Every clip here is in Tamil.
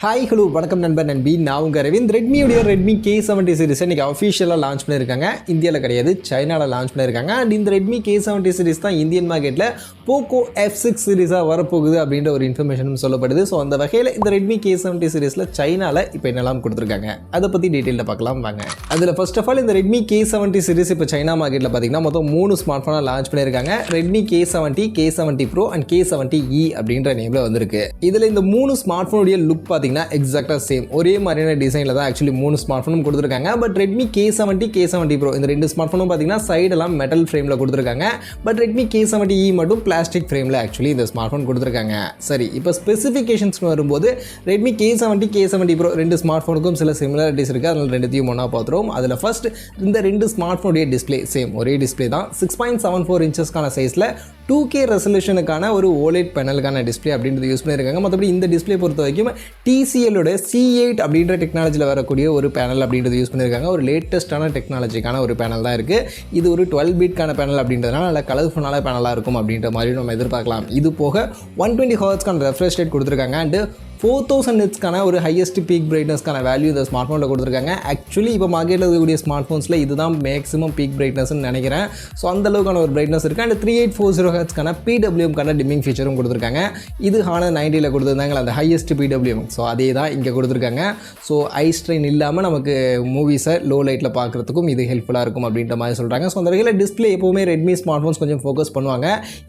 ஹாய் ஹலோ வணக்கம் நண்பர் நண்பி நான் உங்கள் அரவிந்த். ரெட்மியோடைய ரெட்மி K70 சீரிஸை இன்றைக்கி அஃபிஷியலாக லான்ச் பண்ணியிருக்காங்க. இந்தியாவில் கிடையாது, சைனாவில் லான்ச் பண்ணியிருக்காங்க. அண்ட் இந்த ரெட்மி K70 சீரிஸ் தான் இந்தியன் மார்க்கெட்டில் Poco F3 சீரிஸாக வரப்போகுது அப்படின்ற ஒரு இன்ஃபர்மேஷனும் சொல்லப்படுது. ஸோ அந்த வகையில் இந்த ரெட்மி K70 சீரிஸில் சைனாவில் இப்போ என்னெல்லாம் கொடுத்துருக்காங்க அதை பற்றி டீட்டெயிலில் பார்க்கலாம் வாங்க. அதில் ஃபர்ஸ்ட் ஆஃப் ஆல் இந்த ரெட்மி K70 சீரிஸ் இப்போ சைனா மார்க்கெட்டில் பார்த்தீங்கன்னா மொத்தம் 3 ஸ்மார்ட் ஃபோனாக லான்ச் பண்ணியிருக்காங்க. Redmi K70, K70 Pro and K70E அப்படின்ற நேமில் வந்திருக்கு. இதில் இந்த 3 ஸ்மார்ட் ஃபோனுடைய லுக் பார்த்தீங்கன்னா எக்ஸாக்டாக சேம் ஒரே மாதிரியான டிசைனில் தான் ஆக்சுவலி 3 ஸ்மார்ட் ஃபோனும் கொடுத்துருக்காங்க. But Redmi K70, K70 Pro இந்த 2 ஸ்மார்ட் ஃபோனும் பார்த்தீங்கன்னா சைடெல்லாம் மெட்டல் ஃப்ரேமில் கொடுத்துருக்காங்க. பட் ரெட்மி K70E மட்டும் பிளாஸ்டிக் ஃப்ரேமில் ஆக்சுவலி இந்த ஸ்மார்ட் ஃபோன் கொடுத்துருக்காங்க. சரி, இப்போ ஸ்பெசிஃபிகேஷன்ஸ் வரும்போது Redmi K70, K70 Pro 2 smart ஃபோனுக்கும் சில சிமிலாரிட்டிஸ் இருக்குது. அதனால் ரெண்டுத்தையும் ஒன்றா பார்த்துருவோம். அதில் ஃபர்ஸ்ட் இந்த 2 ஸ்மார்ட் ஃபோனுடைய டிஸ்பிளே சேம் ஒரே டிஸ்பிளே தான். 6.74 இன்ச்சஸ்க்கான சைஸில் 2K ரெசல்யூஷனுக்கான ஒரு OLED பேனலுக்கான டிஸ்பிளே அப்படின்றது யூஸ் பண்ணியிருக்காங்க. மற்றபடி இந்த டிஸ்பிளே பொறுத்த வரைக்கும் TCLோட C8 அப்படின்ற டெக்னாலஜியில் வரக்கூடிய ஒரு பேனல் அப்படின்றது யூஸ் பண்ணியிருக்காங்க. ஒரு லேட்டஸ்ட்டான டெக்னாலஜிக்கான ஒரு பேனல் தான் இருக்குது. இது ஒரு 12 பிட்கான பேனல் அப்படின்றதுனால நல்ல கலர்ஃபுல்லான பேனலாக இருக்கும் அப்படின்ற மாதிரி நம்ம எதிர்பார்க்கலாம். இது போக 120 ஹர்ட்ஸ்க்கான ரெஃப்ரெஷ் ரேட் கொடுத்துருக்காங்க. அண்டு 4000 நிட்ஸ்க்கான ஒரு ஹையஸ்ட் பீக் பிரைட்னஸ்க்கான வேல்யூ இந்த ஸ்மார்ட் ஃபோனில் கொடுத்துருக்காங்க. ஆக்சுவலி இப்போ மார்க்கெட்டில் இருக்கக்கூடிய ஸ்மார்ட் ஃபோன்ஸில் இதுதான் மேக்ஸிமம் பீக் பிரைட்னஸ்ன்னு நினைக்கிறேன். ஸோ அந்தளவுக்கான ஒரு பிரைட்னஸ் இருக்குது. அண்ட் 3840 ஹெட்ஸ்க்கான PWMக்கான டிம்மிங் ஃபீச்சரும் கொடுத்துருக்காங்க. இது ஹானர் 90ல் கொடுத்துருந்தாங்க அந்த ஹையஸ்ட் PWM. ஸோ அதே தான் இங்கே கொடுத்துருக்காங்க. ஸோ ஐ ஸ்ட்ரெயின் இல்லாமல் நமக்கு மூவிஸை லோ லைட்டில் பார்க்குறதுக்கும் இது ஹெல்ப்ஃபுல்லாக இருக்கும் அப்படின்ற மாதிரி சொல்கிறாங்க. ஸோ அந்த வகையில் டிஸ்பிளே எப்போவுமே ரெட்மி ஸ்மார்ட் ஃபோன்ஸ் கொஞ்சம் ஃபோக்கஸ் பண்ணுவாங்க.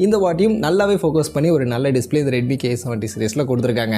இந்த வாட்டியும் நல்லாவே ஃபோக்கஸ் பண்ணி ஒரு நல்ல டிஸ்பிளே இந்த ரெட்மி K70 சீரிஸில் கொடுத்துருக்காங்க.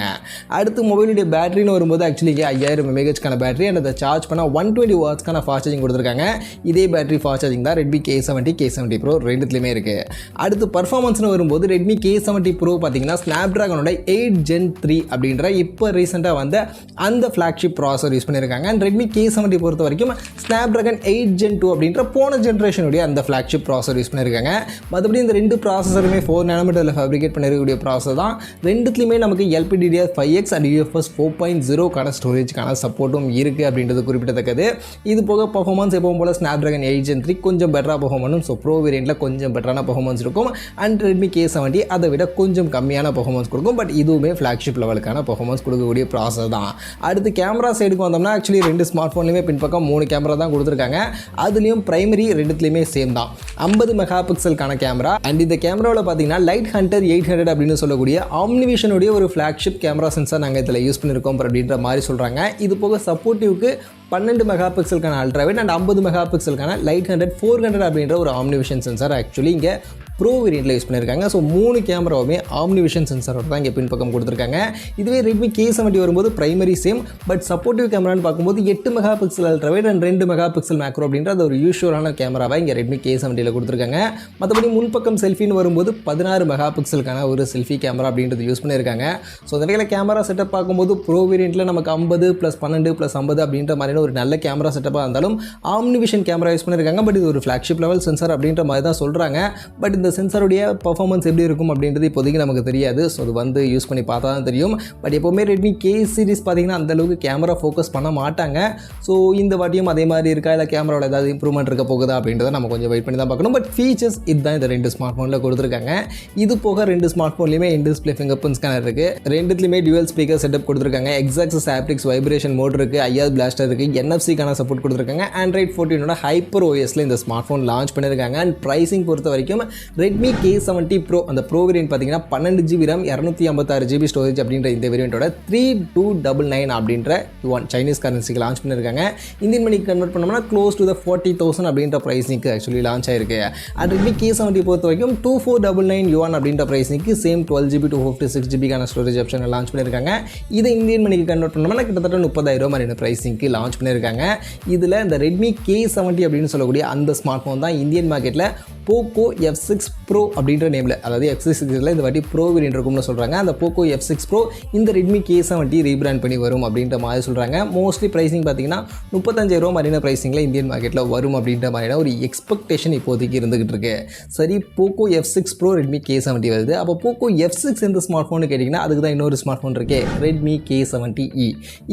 அடுத்து மொபைலுடைய பேட்டரின்னு வரும்போது ஆக்சுவலி 5000 mAhக்கான பேட்டரி அண்ட் அதை சார்ஜ் பண்ணால் 120 வாட்ஸ்க்கான ஃபாஸ்ட் சார்ஜிங் கொடுத்துருக்காங்க. இதே பேட்டரி ஃபாஸ்ட் சார்ஜிங் தான் ரெட்மி K70, K70 Pro ரெண்டுத்துலையுமே இருக்குது. அடுத்து பர்ஃபார்மன்ஸ்னு வரும்போது ரெட்மி K70 Pro பார்த்தீங்கன்னா ஸ்னாப்ட்ராகனோட 8 Gen 3 அப்படின்ற இப்போ ரீசெண்டாக வந்த அந்த ஃப்ளாக்ஷிப் ப்ராசர் யூஸ் பண்ணியிருக்காங்க. அண்ட் ரெட்மி K70 பொறுத்த வரைக்கும் ஸ்னாப்ட்ராகன் 8 Gen 2 அப்படின்ற போன ஜென்ரேஷனுடைய அந்த ஃப்ளாக்ஷிப் ப்ராசர் யூஸ் பண்ணியிருக்காங்க. மற்றபடி இந்த 2 ப்ராசஸருமே 4 nm ஃபேப்ரிகேட் பண்ணிருக்கக்கூடிய ப்ராசர் தான். ரெண்டுத்துலையுமே நமக்கு LPDDR5X அண்ட் UFS 4.0க்கான ஸ்டோரேஜ்க்கான சப்போர்ட்டும் இருக்குது அப்படின்றது குறிப்பிடத்தக்கது. இது போக பர்ஃபார்மன்ஸ் எப்பவும் போல் ஸ்னாப்ட்ராகன் 8 Gen 3 கொஞ்சம் பெட்டராக பர்ஃபார்மன்ஸ். ஸோ ப்ரோ வேரியண்ட்டில் கொஞ்சம் பெட்டரான பர்ஃபார்மன்ஸ் இருக்கும். அண்ட் ரெட்மி K70 அதை விட கொஞ்சம் கம்மியான பர்ஃபார்மன்ஸ் கொடுக்கும். பட் இதுவுமே ஃப்ளாக்ஷிப் லெவலுக்கான பர்ஃபார்மன்ஸ் கொடுக்கக்கூடிய ப்ராசஸ் தான். அடுத்து கேமரா சைடுக்கு வந்தோம்னா ஆக்சுவலி 2 ஸ்மார்ட் ஃபோன்லையுமே பின்பக்கம் 3 கேமரா தான் கொடுத்துருக்காங்க. அதுலேயும் பிரைமரி ரெண்டுத்துலையுமே சேம் தான். 50 மெகா பிக்சலுக்கான கேமரா. அண்ட் இந்த கேமராவில் பார்த்தீங்கன்னா லைட் ஹண்டர் 800 அப்படின்னு சொல்லக்கூடிய ஆம்னிவிஷனுடைய ஒரு ஃப்ளாக்ஷிப் கேமரா சென்சார் நாங்கள் இதில் யூஸ் பண்ணியிருக்கோம் அப்படின்ற மாதிரி சொல்கிறாங்க. இது போக சப்போர்ட்டிவ்க்கு 12 மெகா பிக்சலுக்கான அல்ட்ராவைட் அண்ட் 50 மெகா பிக்சலுக்கான லைட் 400 அப்படின்ற ஒரு ஆம்னிவிஷன் சென்சார் ஆக்சுவலி இங்கே ப்ரோ வேரியண்ட்டில் யூஸ் பண்ணியிருக்காங்க. ஸோ 3 கேமராவுமே ஆம்னிவிஷன் சென்சாரோட தான் இங்கே பின்பக்கம் கொடுத்துருக்காங்க. இதுவே ரெட்மி K70 வரும்போது பிரைமரி சேம். பட் சப்போர்ட்டிவ் கேமரான்னு பார்க்கும்போது 8 mega pixel ultrawide and 2 mega pixel macro அப்படின்ற அது ஒரு யூஷுவலான கேமராவை இங்கே ரெட்மி K70ல் கொடுத்துருக்காங்க. மற்றபடி முன்பக்கம் செல்ஃபின்னு வரும்போது 16 மெகா பிக்சலுக்கான ஒரு செல்ஃபி கேமரா அப்படின்றது யூஸ் பண்ணியிருக்காங்க. ஸோ அந்த வகையில் கேமரா செட்டப் பார்க்கும்போது ப்ரோ வேரியண்ட்டில் நமக்கு 50 + 12 + 50 அப்படின்ற மாதிரியான ஒரு நல்ல கேமரா செட்டப்பாக இருந்தாலும் ஆம்னிவிஷன் கேமரா யூஸ் பண்ணியிருக்காங்க. பட் இது ஒரு ஃப்ளாக்ஷிப் லெவல் சென்சார் அப்படின்ற மாதிரி தான் சொல்கிறாங்க. பட் இந்த சென்சாருடைய பர்ஃபார்மன்ஸ் எப்படி இருக்கும் அப்படின்றது இப்போதைக்கு நமக்கு தெரியாது. ஸோ அது வந்து யூஸ் பண்ணி பார்த்தா தான் தெரியும். பட் எப்போவுமே ரெட்மி K சீரிஸ் பார்த்தீங்கன்னா அந்தளவுக்கு கேமரா ஃபோக்கஸ் பண்ண மாட்டாங்க. ஸோ இந்த வாட்டியும் அதே மாதிரி இருக்கா இல்லை கேமராவில் ஏதாவது இம்ப்ரூவ்மெண்ட் இருக்க போகுதா அப்படின்றத நம்ம கொஞ்சம் வெயிட் பண்ணி தான் பார்க்கணும். பட் ஃபீச்சர்ஸ் இதுதான் இந்த 2 ஸ்மார்ட் ஃபோனில் கொடுத்துருக்காங்க. இது போக 2 ஸ்மார்ட் ஃபோன்லையுமே in display finger print scanner இருக்குது. ரெண்டுத்துலையுமே டியூவல் ஸ்பீக்கர் செட்டப் கொடுத்துருக்காங்க. எக்ஸாக்ஸ் ஹாப்டிக்ஸ் வைப்ரேஷன் மோட் இருக்குது. IR பிளாஸ்டர் இருக்குது. NFC-க்கான சப்போர்ட் கொடுத்துருக்காங்க. Android 14ஓட ஹைப்பர் OSல இந்த ஸ்மார்ட் ஃபோன் லான்ச் பண்ணியிருக்காங்க. அண்ட் ப்ரைஸிங் பொறுத்த வரைக்கும் ரெட்மி K70 Pro அந்த ப்ரோ வேரியன்ட் பார்த்தீங்கன்னா 12 GB RAM 256 GB ஸ்டோரேஜ் அப்படின்ற இந்த வேரியண்ட்டோட 3299 அப்படின்ற யுவான் சைனீஸ் கரன்சிக்கு லான்ச் பண்ணியிருக்காங்க. இந்தியன் மணிக்கு கன்வெர்ட் பண்ணோம்னா க்ளோஸ் டு 40,000 அப்படின்ற ப்ரைஸிங்க்கு ஆக்சுவலி லான்ச் ஆயிருக்கு. அண்ட் ரெட்மி K70 பொறுத்த வரைக்கும் 2499 யுவான் அப்படின்ற ப்ரைஸிங்க்கு சேம் 12 GB 256 GB ஸ்டோரேஜ் ஆப்ஷனை லான்ச் பண்ணியிருக்காங்க. இதை இந்தியன் மணிக்கு கன்வெர்ட் பண்ணோம்னா கிட்டத்தட்ட 30,000 மாதிரியான ப்ரைஸிங்க்கு லான்ச் பண்ணியிருக்காங்க. இதில் இந்த ரெட்மி K70 அப்படின்னு சொல்லக்கூடிய அந்த ஸ்மார்ட் ஃபோன் தான் இந்தியன் மார்க்கெட்டில் Poco F3 Pro அப்படின்ற நேமில், அதாவது F3 சீரிஸில் இந்த வாட்டி ப்ரோ வேரியன்ட் இருக்கும்னு சொல்கிறாங்க. அந்த Poco F3 Pro இந்த ரெட்மி K70 ரீபிராண்ட் பண்ணி வரும் அப்படின்ற மாதிரி சொல்கிறாங்க. மோஸ்ட்லி ப்ரைஸிங் பார்த்தீங்கன்னா 35,000 மாதிரியான ப்ரைஸிங்கில் இந்தியன் மார்க்கெட்டில் வரும் அப்படின்ற மாதிரியான ஒரு எக்ஸ்பெக்டேஷன் இப்போதைக்கு இருந்துகிட்டு இருக்கு. சரி, Poco F3 Pro Redmi K70 வருது. அப்போ Poco F6 இந்த ஸ்மார்ட் ஃபோனு கேட்டிங்கன்னா அதுக்கு தான் இன்னொரு ஸ்மார்ட் ஃபோன் இருக்கே, ரெட்மி K70E.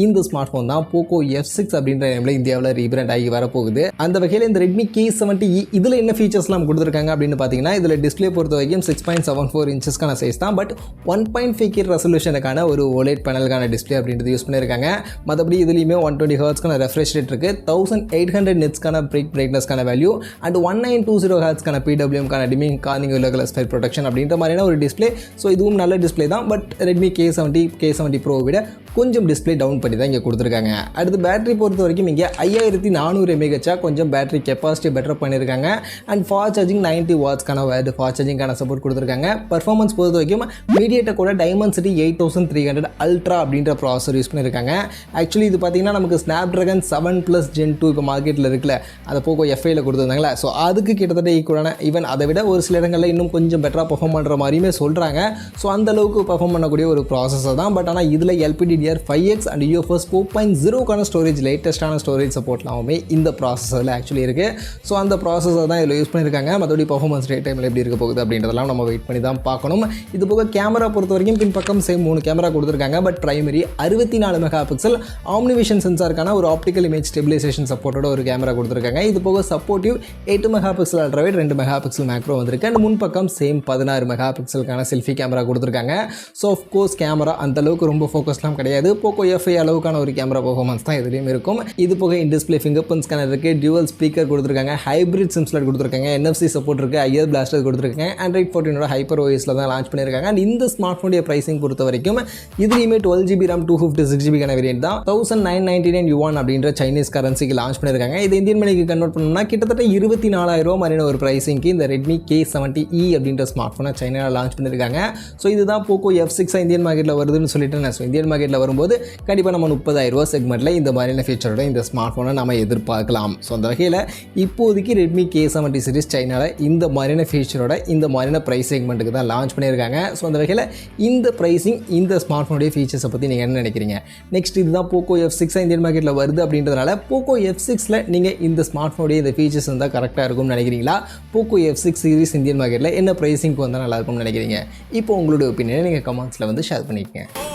இந்த ஸ்மார்ட் ஃபோன் தான் Poco F6 அப்படின்ற நேமில் இந்தியாவில் ரீபிராண்ட் ஆகி வரப்போகுது. அந்த வகையில் இந்த ரெட்மி K70E இதில் என்ன ஃபீச்சர்ஸ்லாம் கொடுத்து கொடுத்துருக்காங்க அப்படின்னு பார்த்தீங்கன்னா இதில் டிஸ்பிளே பொறுத்த வரைக்கும் 6.74 இன்ச்சஸ்க்கான சைஸ் தான். பட் 1.5K ரெசல்யூஷனுக்கான ஒரு OLED பேனலுக்கான டிஸ்பிளே அப்படின்றது யூஸ் பண்ணியிருக்காங்க. மற்றபடி இதுலேயுமே 120 ஹர்ட்ஸ்க்கான ரெஃப்ரெஷ் ரேட் இருக்குது, 1800 நிட்ஸ்க்கான பிரைட்னஸ்க்கான வேல்யூ அண்ட் 1920 ஹர்ட்ஸ்க்கான PWMக்கான டிமிங் கார்னிங் உலக ஸ்பைர் ப்ரொடெக்ஷன் அப்படின்ற மாதிரியான ஒரு டிஸ்பிளே. ஸோ இதுவும் நல்ல டிஸ்பிளே தான். பட் Redmi K70 Pro விட கொஞ்சம் டிஸ்பிளே டவுன் பண்ணி தான் இங்கே கொடுத்துருக்காங்க. அடுத்து பேட்டரி பொறுத்த வரைக்கும் இங்கே 5400 mAh கொஞ்சம் பேட்டரி கெப்பாசிட்டி பெட்டர் பண்ணியிருக்காங்க. அண்ட் ஃபாஸ்ட் சார்ஜிங் 90 வாட்ஸ்க்கான ஃபாஸ்ட் சார்ஜிங்கான சப்போர்ட் கொடுத்துருக்காங்க. பர்ஃபார்மன்ஸ் பொறுத்த வரைக்கும் மீடியாடெக் கூட Dimensity 8300 அல்ட்ரா அப்படின்ற ப்ராசஸர் யூஸ் பண்ணியிருக்காங்க. ஆக்சுவலி இது பார்த்தீங்கன்னா நமக்கு Snapdragon 7+ Gen 2 இப்போ மார்க்கெட்டில் இருக்குல்ல, அதை Poco F3 கொடுத்துருந்தாங்களே, ஸோ அதுக்கு கிட்டத்தட்ட ஈக்குவலான, ஈவன் அதை விட ஒரு சில இடங்களில் இன்னும் கொஞ்சம் பெட்டராக பர்ஃபார்ம் பண்ணுற மாதிரியுமே சொல்கிறாங்க. ஸோ அந்த அளவுக்கு பர்ஃபார்ம் பண்ணக்கூடிய ஒரு ப்ராசஸர் தான். பட் ஆனால் இதில் LPDDR5X அண்ட் UFS 4.0க்கான ஸ்டோரேஜ், லேட்டஸ்ட்டான ஸ்டோரேஜ் சப்போர்ட்லாமே இந்த ப்ராசஸரில் ஆக்சுவலி இருக்குது. ஸோ அந்த ப்ராசஸர் தான் இதில் யூஸ் பண்ணியிருக்காங்க. மற்றபடி பர்ஃபார்மன்ஸ் ரேட் டைமில் எப்படி இருக்க போகுது அப்படின்றதெல்லாம் நம்ம வெயிட் பண்ணி தான் பார்க்கணும். இது போக கேமரா பொறுத்த வரைக்கும் பின்பக்கம் சேம் 3 கேமரா கொடுத்துருக்காங்க. But primary 64 mega pixel OmniVision சென்சாருக்கான ஒரு ஆப்டிக்கல் இமேஜ் ஸ்டெபிலைசேஷன் சப்போர்ட்டோட ஒரு கேமரா கொடுத்துருக்காங்க. இது போக supportive 8 mega pixel ultrawide, 2 mega pixel macro வந்திருக்கு. அண்ட் முன்பக்கம் சேம் 16 மெகா பிக்சலுக்கான செல்ஃபி கேமரா கொடுத்துருக்காங்க. ஸோ ஆஃப்கோர்ஸ் கேமரா அந்த அளவுக்கு ரொம்ப ஃபோக்கஸ்லாம் கிடையாது. Poco F3 அளவுக்கான ஒரு கேமரா பர்ஃபார்மன்ஸ் தான் இதுலேயும் இருக்கும். இது போக இன் டிஸ்பிளே ஃபிங்கர் பிரிண்ட் ஸ்கேனர் இருக்குது, டியூவல் ஸ்பீக்கர் கொடுத்துருக்காங்க, ஹைப்ரிட் சிம் ஸ்லாட் கொடுத்துருக்காங்க, NFC சப்போர்ட் இருக்குது, IR பிளாஸ்டர் கொடுத்துருக்காங்க. Android 14 ஹைப்பர் OSல தான் லான்ச் பண்ணியிருக்காங்க. அண்ட் இந்த ஸ்மார்ட் ஃபோனுடைய ப்ரைசிங் பொறுத்த வரைக்கும் இதுலேயுமே 12GB RAM 256GB வேரியன்ட் தான் 1999 yuan அப்படின்ற சைனீஸ் கரன்சிக்கு லான்ச் பண்ணியிருக்காங்க. இது இந்தியன் மணிக்கு கன்வெர்ட் பண்ணணும்னா கிட்டத்தட்ட 24,000 மாதிரியான ஒரு ப்ரைசிங்க்கு இந்த Redmi K70E அப்படின்ற ஸ்மார்ட் ஃபோனை சைனாவில் லான்ச் பண்ணியிருக்காங்க. ஸோ இதுதான் Poco F6 இந்தியன் மார்க்கெட்டில் வருதுன்னு சொல்லிட்டு நான் இந்தியன் மார்க்கெட்டில் வரும்போது கண்டிப்பாக நம்ம 30,000 செக்மெண்ட்டில் இந்த மாதிரியான ஃபீச்சரோட இந்த ஸ்மார்ட் ஃபோனை நம்ம எதிர்பார்க்கலாம். ஸோ அந்த வகையில் இப்போதைக்கு Redmi K70 சீரிஸ் சைனாவில் இந்த மாதிரியான ஃபீச்சரோட இந்த மாதிரியான ப்ரைஸ் செக்மெண்ட்டுக்கு தான் லான்ச் பண்ணியிருக்காங்க. ஸோ அந்த வகையில் இந்த ப்ரைஸிங் இந்த ஸ்மார்ட் ஃபோனுடைய ஃபீச்சர்ஸை பற்றி நீங்கள் என்ன நினைக்கிறீங்க? நெக்ஸ்ட் இதுதான் Poco F6 இந்தியன் மார்க்கெட்டில் வருது அப்படின்றதுனால Poco F6ல நீங்கள் இந்த ஸ்மார்ட் ஃபோனுடைய இந்த ஃபீச்சர்ஸ் இருந்தால் கரெக்டாக இருக்கும்னு நினைக்கிறீங்களா? Poco F6 சீரிஸ் இந்தியன் மார்க்கெட்டில் என்ன ப்ரைஸிங்க்கு வந்தால் நல்லா இருக்கும்னு நினைக்கிறீங்க? இப்போ உங்களுடைய ஒப்பீனியனை நீங்கள் கமெண்ட்ஸில் வந்து ஷேர் பண்ணிக்கங்க.